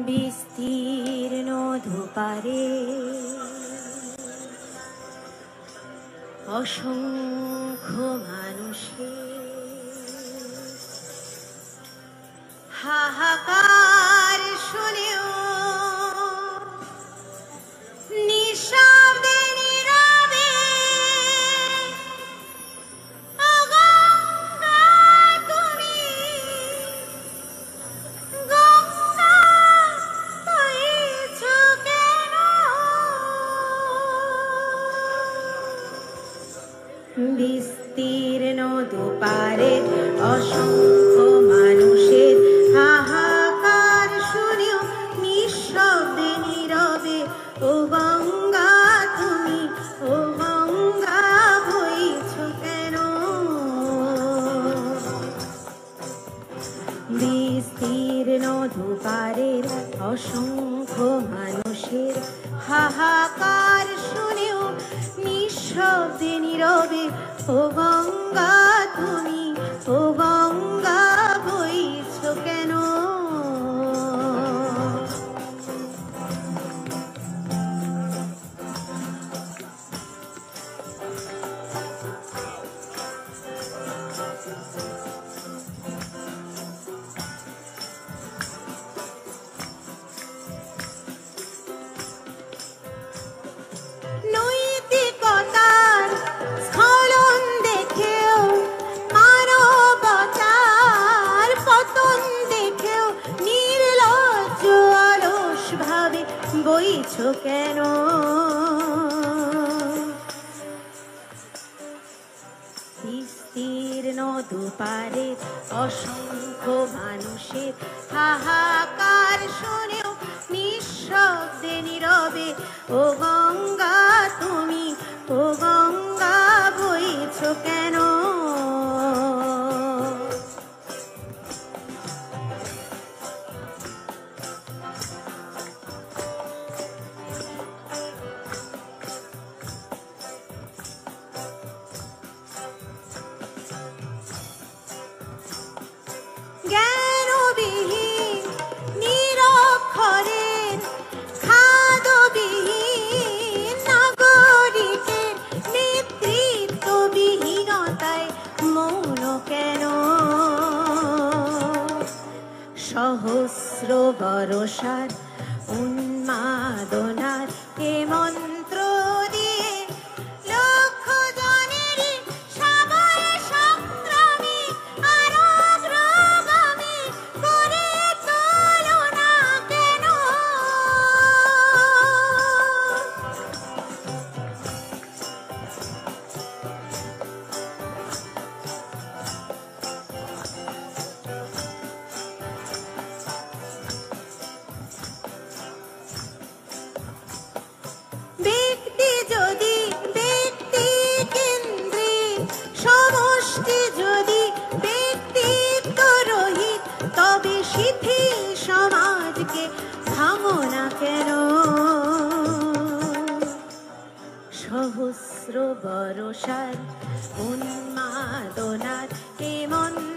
বিস্তীর্ণ ধূপারে অসংখ্য মানুষের হাহাকার শুনেও নিঃশব্দে নীরবে ও গঙ্গা তুমি গঙ্গা হয়েছ কেন? বিস্তীর্ণ দুপারে অসংখ্য মানুষের হাহাকার শুনেও নিঃশব্দে নীরবে ও গঙ্গা তুমি ও গঙ্গা হয়েছ কেন? বিস্তীর্ণ দুপারের অসংখ্য মানুষের হাহাকার শুনেও নিঃশব্দে নীরবে ও গঙ্গা তুমি ও গঙ্গা বইছ কেন? নৈতিকতার স্খলন দেখেও মানবতার পতন দেখেও নির্লজ্জ অলস ভাবে বইছ কেন? বিস্তীর্ণ দুপারে অসংখ্য মানুষের হাহাকার শুনেও নিঃশব্দে নীরবে ও গঙ্গা তুমি ও গঙ্গা বইছ কেন? জ্ঞানবিহীন নিরক্ষরের খাদবিহীন নাগরিকের নেতৃত্ববিহীনতায় মৌন কেন? সহস্র বরষার উন্মাদনার এ মন্ত্র দিয়ে লক্ষ জনেরই সবাই সংগ্রামী আর অগ্রগামী করে তোলো না কেন? ব্যক্তি যদি ব্যক্তি কেন্দ্রে সমষ্টি যদি ব্যক্তিত্ব রহিত তবে শিথিল সমাজকে ভাঙো না কেন? সহস্র বরষার উন্মাদনার এ মন্ত্র